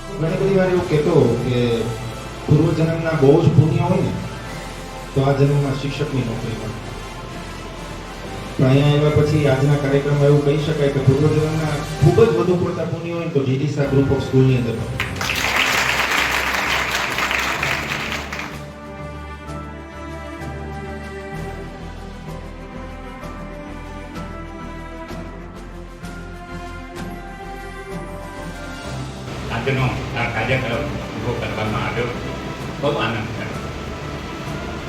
ઘણી બધી વાર એવું કહેતો કે પૂર્વજન્મના બહુ જ પુણ્ય હોય ને તો આ જન્મમાં શિક્ષકની નોકરી મળે. પણ અહીંયા આવ્યા પછી આજના કાર્યક્રમમાં એવું કહી શકાય કે પૂર્વજન્મના ખૂબ જ વધુ પડતા પુણ્ય હોય તો જીડીસા ગ્રુપ ઓફ સ્કૂલની અંદર મળે. આજનો આ કાર્યક્રમ ઊભો કરવામાં આવ્યો, બહુ આનંદ થયો.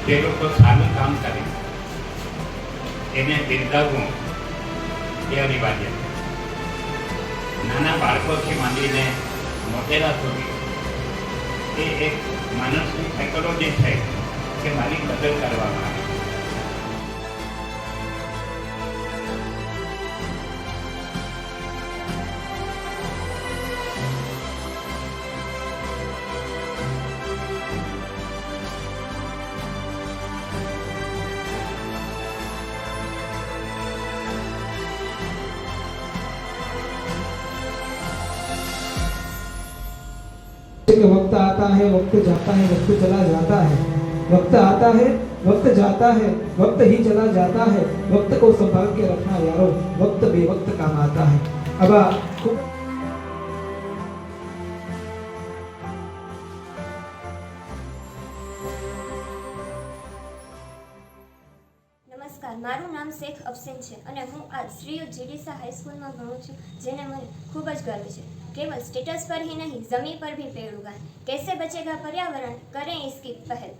જે લોકો સારું કામ કરે એને બિરદાવવું એ અનિવાર્ય છે. નાના બાળકોથી માંડીને મોટેરા સુધી એ એક માણસની સાયકોલોજી છે કે મારી કદર કરવામાં આવે. कि वक्त आता है वक्त जाता है वक्त चला जाता है, वक्त आता है वक्त जाता है वक्त ही चला जाता है, वक्त को संभाल के रखना यारो, वक्त बेवक्त काम आता है. अब નમસ્કાર, મારું નામ શેખ અફસેન છે અને હું આજ શ્રી જીડીસા હાઈસ્કૂલમાં ભણું છું, જેને મને ખૂબ જ ગર્વ છે. केवल स्टेटस पर ही नहीं, ज़मीन पर भी पेड़ उगाएं. कैसे बचेगा पर्यावरण, करें इसकी पहल.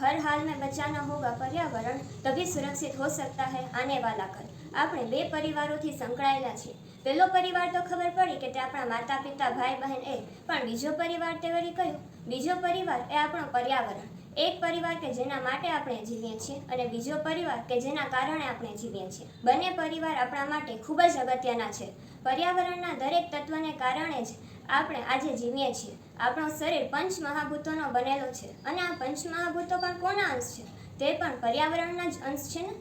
हर हाल में बचाना होगा पर्यावरण, तभी सुरक्षित हो सकता है आने वाला कल. આપણે બે પરિવારોથી સંકળાયેલા છીએ. પહેલો પરિવાર તો ખબર પડી કે તે આપણા માતા પિતા ભાઈ બહેન એ, પણ બીજો પરિવાર તે વળી કયો? બીજો પરિવાર એ આપણો પર્યાવરણ. એક પરિવાર કે જેના માટે આપણે જીવીએ છીએ અને બીજો પરિવાર કે જેના કારણે આપણે જીવીએ છીએ. બંને પરિવાર આપણા માટે ખૂબ જ અગત્યના છે. પર્યાવરણના દરેક તત્વને કારણે જ આપણે આજે જીવીએ છીએ. આપણો શરીર પંચ મહાભૂતોનો બનેલો છે અને આ પંચ મહાભૂતો પણ કોના અંશ છે? તે પણ પર્યાવરણના જ અંશ છે ને.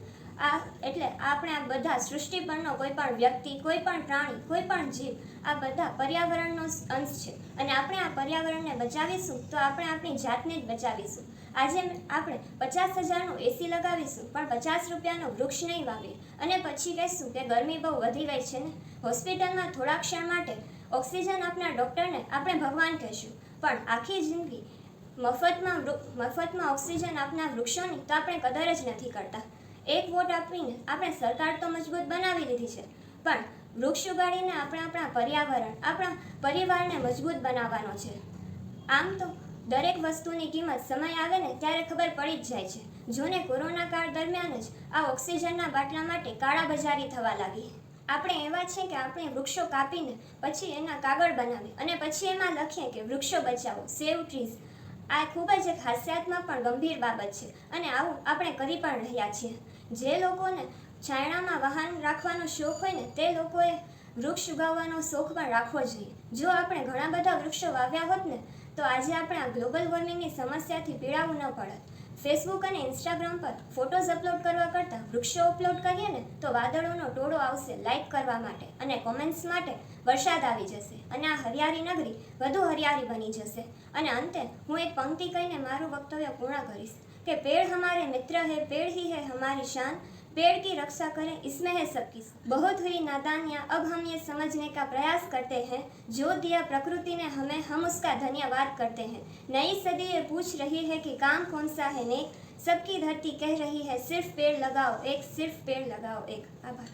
એટલે આપણે આ બધા સૃષ્ટિ પરનો કોઈ પણ વ્યક્તિ, કોઈ પણ પ્રાણી, કોઈ પણ જીવ, આ બધા પર્યાવરણનો અંશ છે અને આપણે આ પર્યાવરણને બચાવીશું તો આપણે આપણી જાતને જ બચાવીશું. આજે આપણે 50,000નું એસી લગાવીશું પણ 50 રૂપિયાનું વૃક્ષ નહીં વાવીએ અને પછી કહીશું કે ગરમી બહુ વધી ગઈ છે ને. હોસ્પિટલમાં થોડા ક્ષણ માટે ઓક્સિજન આપનાર ડૉક્ટરને આપણે ભગવાન કહીશું, પણ આખી જિંદગી મફતમાં ઓક્સિજન આપનાર વૃક્ષોની તો આપણે કદર જ નથી કરતા. એક વોટ આપીને આપણે સરકાર તો મજબૂત બનાવી લીધી છે, પણ વૃક્ષ ઉગાડીને આપણે આપણા પર્યાવરણ, આપણા પરિવારને મજબૂત બનાવવાનો છે. આમ તો દરેક વસ્તુની કિંમત સમય આવે ને ત્યારે ખબર પડી જ જાય છે. જોને કોરોના કાળ દરમિયાન જ આ ઓક્સિજનના બાટલા માટે કાળાબજારી થવા લાગી. આપણે એવા છે કે આપણે વૃક્ષો કાપીને પછી એના કાગળ બનાવી અને પછી એમાં લખીએ કે વૃક્ષો બચાવો, સેવ ટ્રીઝ. આ ખૂબ જ એક હાસ્યાત્મક પણ ગંભીર બાબત છે અને આવું આપણે કરી પણ રહ્યા છીએ. જે લોકોને છાયણામાં વાહન રાખવાનો શોખ હોય ને તે લોકોએ વૃક્ષ ઉગાવવાનો શોખ પણ રાખવો જોઈએ. જો આપણે ઘણા બધા વૃક્ષો વાવ્યા હોત ને તો આજે આપણે આ ગ્લોબલ વોર્મિંગની સમસ્યાથી પીડાવું ન પડત. ફેસબુક અને ઇન્સ્ટાગ્રામ પર ફોટોઝ અપલોડ કરવા કરતાં વૃક્ષો અપલોડ કરીએ ને તો વાદળોનો ટોળો આવશે લાઇક કરવા માટે અને કોમેન્ટ્સ માટે વરસાદ આવી જશે અને આ હરિયાળી નગરી વધુ હરિયાળી બની જશે. અને અંતે હું એક પંક્તિ કહીને મારું વક્તવ્ય પૂર્ણ કરીશ કે पेड़ हमारे मित्र है, पेड़ ही है हमारी शान, पेड़ की रक्षा करें इसमें है सबकी. बहुत हुई नादानियाँ, अब हम ये समझने का प्रयास करते हैं, जो दिया प्रकृति ने हमें हम उसका धन्यवाद करते हैं. नई सदी ये पूछ रही है कि काम कौन सा है नेक, सबकी धरती कह रही है सिर्फ पेड़ लगाओ एक, सिर्फ पेड़ लगाओ एक. आभार.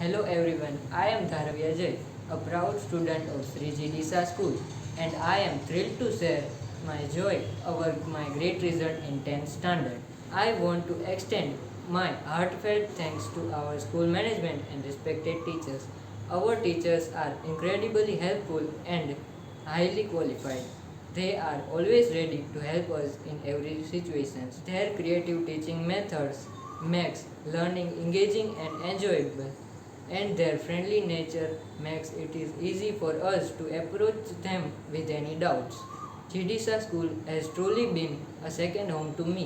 Hello everyone, I am Dharavya Jay, a proud student of Sri Jidisa School, and I am thrilled to share my joy over my great result in 10th standard. I want to extend my heartfelt thanks to our school management and respected teachers. Our teachers are incredibly helpful and highly qualified. They are always ready to help us in every situation. Their creative teaching methods makes learning engaging and enjoyable, and their friendly nature makes it is easy for us to approach them with any doubts. Jidisa School has truly been a second home to me,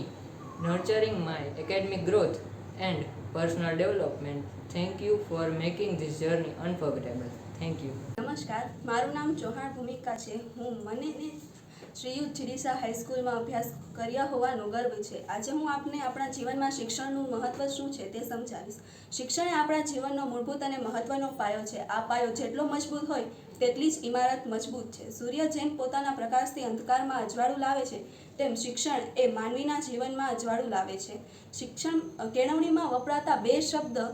nurturing my academic growth and personal development. Thank you for making this journey unforgettable. Thank you. નમસ્કાર, મારું નામ ચૌહાણ ભૂમિકા છે. મને શ્રીયુત જીડીસા હાઈસ્કૂલમાં અભ્યાસ કર્યા હોવાનો ગર્વ છે. આજે હું આપને આપણા જીવનમાં શિક્ષણનું મહત્ત્વ શું છે તે સમજાવીશ. શિક્ષણ એ આપણા જીવનનો મૂળભૂત અને મહત્ત્વનો પાયો છે. આ પાયો જેટલો મજબૂત હોય તેટલી જ ઇમારત મજબૂત છે. સૂર્ય જેમ પોતાના પ્રકાશથી અંધકારમાં અજવાળું લાવે છે, તેમ શિક્ષણ એ માનવીના જીવનમાં અજવાળું લાવે છે. શિક્ષણ કેળવણીમાં વપરાતા બે શબ્દ,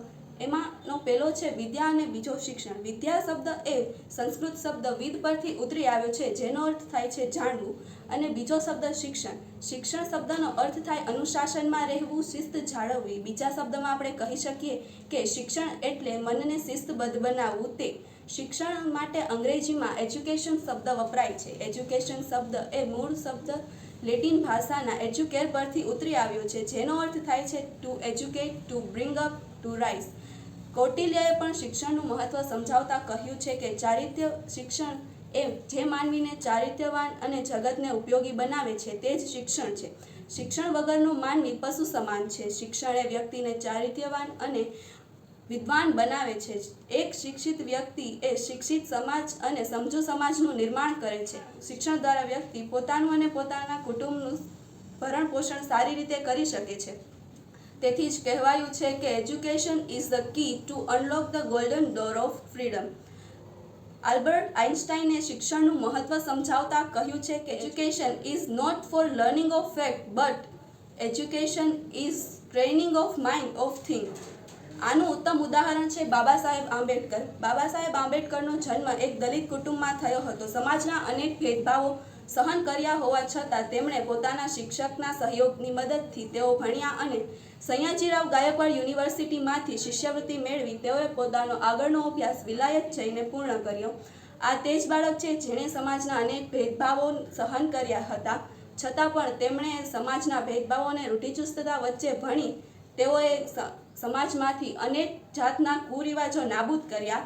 એમાંનો પહેલો છે વિદ્યા અને બીજો શિક્ષણ. વિદ્યા શબ્દ એ સંસ્કૃત શબ્દ વિદ પરથી ઉતરી આવ્યો છે, જેનો અર્થ થાય છે જાણવું, અને બીજો શબ્દ શિક્ષણ. શિક્ષણ શબ્દનો અર્થ થાય અનુશાસનમાં રહેવું, શિસ્ત જાળવવી. બીજા શબ્દમાં આપણે કહી શકીએ કે શિક્ષણ એટલે મનને શિસ્તબદ્ધ બનાવવું. તે શિક્ષણ માટે અંગ્રેજીમાં એજ્યુકેશન શબ્દ વપરાય છે. એજ્યુકેશન શબ્દ એ મૂળ શબ્દ લેટિન ભાષાના એજ્યુકેર પરથી ઉતરી આવ્યો છે, જેનો અર્થ થાય છે to educate, to bring up, to raise. કૌટિલ્યએ પણ શિક્ષણનું મહત્ત્વ સમજાવતા કહ્યું છે કે ચારિત્ર્ય શિક્ષણ એ જે માનવીને ચારિત્ર્યવાન અને જગતને ઉપયોગી બનાવે છે તે જ શિક્ષણ છે. શિક્ષણ વગરનું માનવી પશુ સમાન છે. શિક્ષણ એ વ્યક્તિને ચારિત્ર્યવાન અને વિદ્વાન બનાવે છે. એક શિક્ષિત વ્યક્તિ એ શિક્ષિત સમાજ અને સમજુ સમાજનું નિર્માણ કરે છે. શિક્ષણ દ્વારા વ્યક્તિ પોતાનું અને પોતાના કુટુંબનું ભરણ પોષણ સારી રીતે કરી શકે છે. તેથી જ કહેવાયું છે કે education is the key to unlock the golden door of freedom. Albert આઇન્સ્ટાઈને શિક્ષણનું મહત્ત્વ સમજાવતા કહ્યું છે કે education is not for learning of fact but education is training of mind of think. આનું ઉત્તમ ઉદાહરણ છે બાબા સાહેબ આંબેડકર. બાબા સાહેબ આંબેડકરનો જન્મ એક દલિત કુટુંબમાં થયો હતો. સમાજના અનેક ભેદભાવો સહન કર્યા હોવા છતાં તેમણે પોતાના શિક્ષકના સહયોગની મદદથી તેઓ ભણ્યા અને સયાજીરાવ ગાયકવાડ યુનિવર્સિટીમાંથી શિષ્યવૃત્તિ મેળવી તેઓએ પોતાનો આગળનો અભ્યાસ વિલાયત જઈને પૂર્ણ કર્યો. આ તે જ બાળક છે જેણે સમાજના અનેક ભેદભાવો સહન કર્યા હતા, છતાં પણ તેમણે સમાજના ભેદભાવોને રૂઢિચુસ્તતા વચ્ચે ભણી તેઓએ સમાજમાંથી અનેક જાતના કુરિવાજો નાબૂદ કર્યા.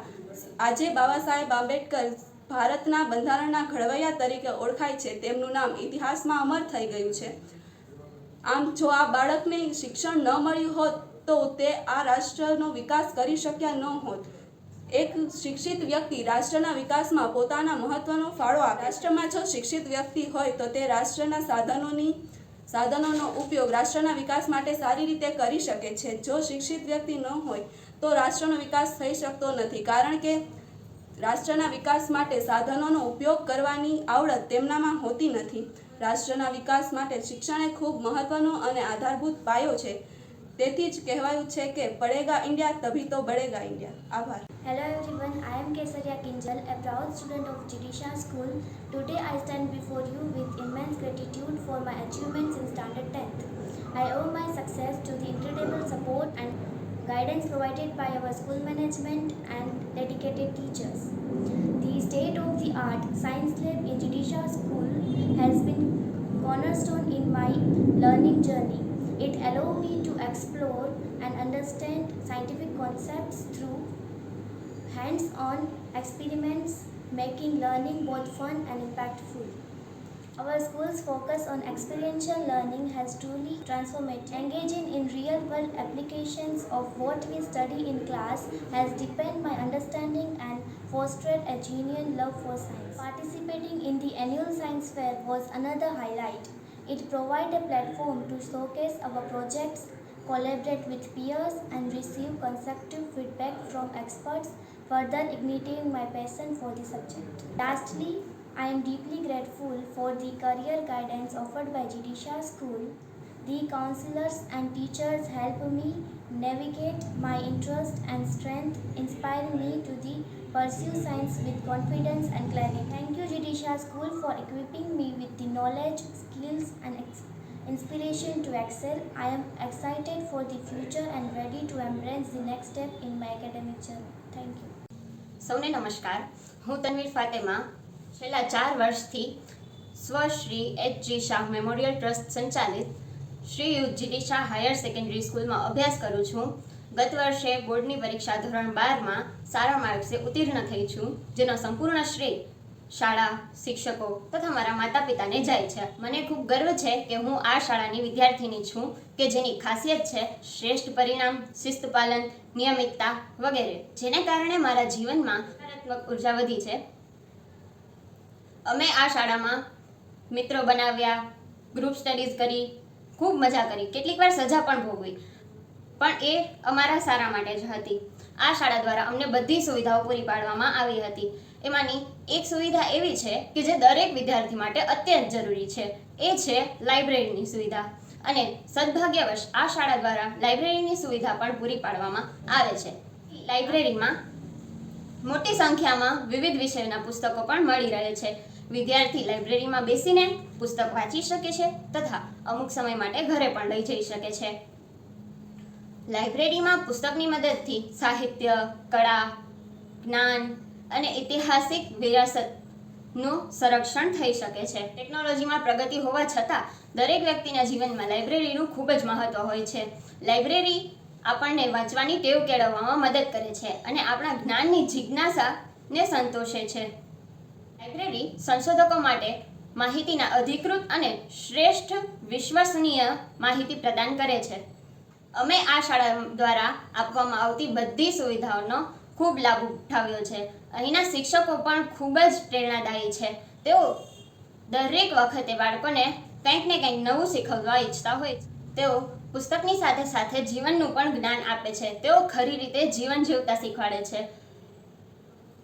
આજે બાબા સાહેબ આંબેડકર ભારતના બંધારણના ઘડવૈયા તરીકે ઓળખાય છે. તેમનું નામ ઇતિહાસમાં અમર થઈ ગયું છે. આમ જો આ બાળકને શિક્ષણ ન મળ્યું હોત તો તે આ રાષ્ટ્રનો વિકાસ કરી શક્યા ન હોત. એક શિક્ષિત વ્યક્તિ રાષ્ટ્રના વિકાસમાં પોતાના મહત્વનો ફાળો આપે. રાષ્ટ્રમાં જો શિક્ષિત વ્યક્તિ હોય તો તે રાષ્ટ્રના સાધનોનો ઉપયોગ રાષ્ટ્રના વિકાસ માટે સારી રીતે કરી શકે છે. જો શિક્ષિત વ્યક્તિ ન હોય તો રાષ્ટ્રનો વિકાસ થઈ શકતો નથી, કારણ કે રાષ્ટ્રના વિકાસ માટે સાધનોનો ઉપયોગ કરવાની આવડત તેમનામાં હોતી નથી. રાષ્ટ્રના વિકાસ માટે શિક્ષણ એ ખૂબ મહત્વનો અને આધારભૂત પાયો છે. તેથી જ કહેવાયું છે કે પડેગા ઇન્ડિયા તભી તો બળેગા ઇન્ડિયા. આભાર. Hello everyone, I am Kesaria Kinjal, a proud student of Jidisha School. Today I stand before you with immense gratitude for my achievements in Standard 10th. I owe my success to the incredible support and guidance provided by our school management and dedicated teachers. The state-of-the-art science lab in Jidisha School has been cornerstone in my learning journey. It allows me to explore and understand scientific concepts through hands-on experiments, making learning both fun and impactful. Our school's focus on experiential learning has truly transformed. Engaging in real-world applications of what we study in class has deepened my understanding and fostered a genuine love for science. Participating in the annual science fair was another highlight. It provided a platform to showcase our projects, collaborate with peers, and receive constructive feedback from experts, further igniting my passion for the subject. Lastly, I am deeply grateful for the career guidance offered by Jidisha School. The counselors and teachers helped me navigate my interest and strength, inspiring me to pursue science with confidence and clarity. Thank you, Jidisha School, for equipping me with the knowledge, skills, and inspiration to excel. I am excited for the future and ready to embrace the next step in my academic journey. Thank you. સૌને નમસ્કાર. હું તન્વીર ફાતેમા છેલ્લા 4 વર્ષથી સ્વશ્રી એચ.જી. Shah memorial trust સંચાલિત શ્રીયુત જીડીશા higher secondary સ્કૂલમાં અભ્યાસ કરું છું. ગત વર્ષે બોર્ડની પરીક્ષા ધોરણ 12માં સારા માર્ક્સે ઉત્તીર્ણ થઈ છું, જેનો સંપૂર્ણ શ્રેય શાળા, શિક્ષકો તથા મારા માતા પિતાને જાય છે. મને ખૂબ ગર્વ છે કે હું આ શાળાની વિદ્યાર્થીની છું કે જેની ખાસિયત છે શ્રેષ્ઠ પરિણામ, શિસ્ત પાલન, નિયમિતતા વગેરે, જેને કારણે મારા જીવનમાં સકારાત્મક ઉર્જા વધી છે. અમે આ શાળામાં મિત્રો બનાવ્યા, ગ્રુપ સ્ટડીઝ કરી, ખૂબ મજા કરી, કેટલીક વાર સજા પણ ભોગવી, પણ એ અમારા સારા માટે જ હતી. આ શાળા દ્વારા અમને બધી સુવિધાઓ પૂરી પાડવામાં આવી હતી. એમાંની એક સુવિધા એવી છે કે જે દરેક વિદ્યાર્થી માટે અત્યંત જરૂરી છે, એ છે લાઇબ્રેરીની સુવિધા. અને સદભાગ્યવશ આ શાળા દ્વારા લાઇબ્રેરીની સુવિધા પણ પૂરી પાડવામાં આવે છે. લાઇબ્રેરીમાં મોટી સંખ્યામાં વિવિધ વિષયોના પુસ્તકો પણ મળી રહે છે. વિદ્યાર્થી લાઇબ્રેરીમાં બેસીને પુસ્તક વાંચી શકે છે તથા અમુક સમય માટે ઘરે પણ લઈ જઈ શકે છે. લાઇબ્રેરીમાં પુસ્તકની મદદથી સાહિત્ય, કળા, જ્ઞાન અને ઐતિહાસિક વિરાસતનું સંરક્ષણ થઈ શકે છે. ટેકનોલોજીમાં પ્રગતિ હોવા છતાં દરેક વ્યક્તિના જીવનમાં લાઇબ્રેરીનું ખૂબ જ મહત્વ હોય છે. લાઇબ્રેરી આપણને વાંચવાની ટેવ કેળવવામાં મદદ કરે છે અને આપણા જ્ઞાનની જિજ્ઞાસાને સંતોષે છે. લાઇબ્રેરી સંશોધકો માટે માહિતીના અધિકૃત અને શ્રેષ્ઠ વિશ્વસનીય માહિતી પ્રદાન કરે છે. અમે આ શાળા દ્વારા આપવામાં આવતી બધી સુવિધાઓનો ખૂબ લાભ ઉઠાવ્યો છે. અહીંના શિક્ષકો પણ ખૂબ જ પ્રેરણાદાયી છે. તેઓ દરેક વખતે બાળકોને કંઈક ને કંઈક નવું શીખવવા ઈચ્છતા હોય છે. તેઓ પુસ્તકની સાથે સાથે જીવનનું પણ જ્ઞાન આપે છે. તેઓ ખરી રીતે જીવન જીવતા શીખવાડે છે.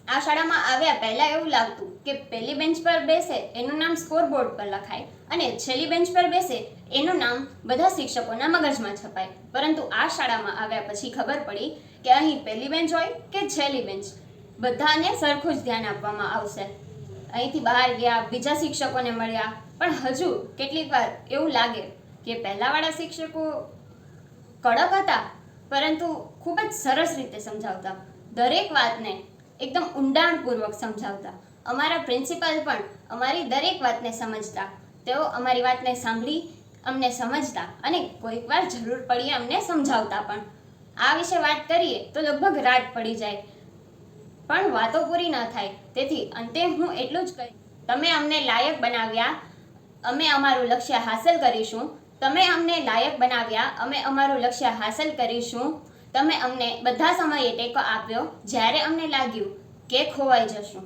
આ શાળામાં આવ્યા પહેલાં એવું લાગતું કે પહેલી બેન્ચ પર બેસે એનું નામ સ્કોરબોર્ડ પર લખાય અને છેલ્લી બેન્ચ પર બેસે એનું નામ બધા શિક્ષકોના મગજમાં છપાય. પરંતુ આ શાળામાં આવ્યા પછી ખબર પડી કે અહીં પહેલી બેન્ચ હોય કે છેલ્લી બેન્ચ, બધાને સરખું જ ધ્યાન આપવામાં આવશે. અહીંથી બહાર ગયા, બીજા શિક્ષકોને મળ્યા, પણ હજુ કેટલીક વાર એવું લાગે કે પહેલાંવાળા શિક્ષકો કડક હતા પરંતુ ખૂબ જ સરસ રીતે સમજાવતા, દરેક વાતને એકદમ ઊંડાણપૂર્વક સમજાવતા. અમારા પ્રિન્સિપાલ પણ અમારી દરેક વાતને સમજતા. તેઓ અમારી વાતને સાંભળી અમને સમજતા અને કોઈક વાર જરૂર પડીએ અમને સમજાવતા પણ. આ વિશે વાત કરીએ તો લગભગ રાત પડી જાય પણ વાતો પૂરી ન થાય. તેથી અંતે હું એટલું જ કહીશ, તમે અમને લાયક બનાવ્યા, અમે અમારું લક્ષ્ય હાંસલ કરીશું. તમે અમને લાયક બનાવ્યા, અમે અમારું લક્ષ્ય હાંસલ કરીશું. તમે અમને બધા સમયે ટેકો આપ્યો જ્યારે અમને લાગ્યું કે ખોવાઈ જશું.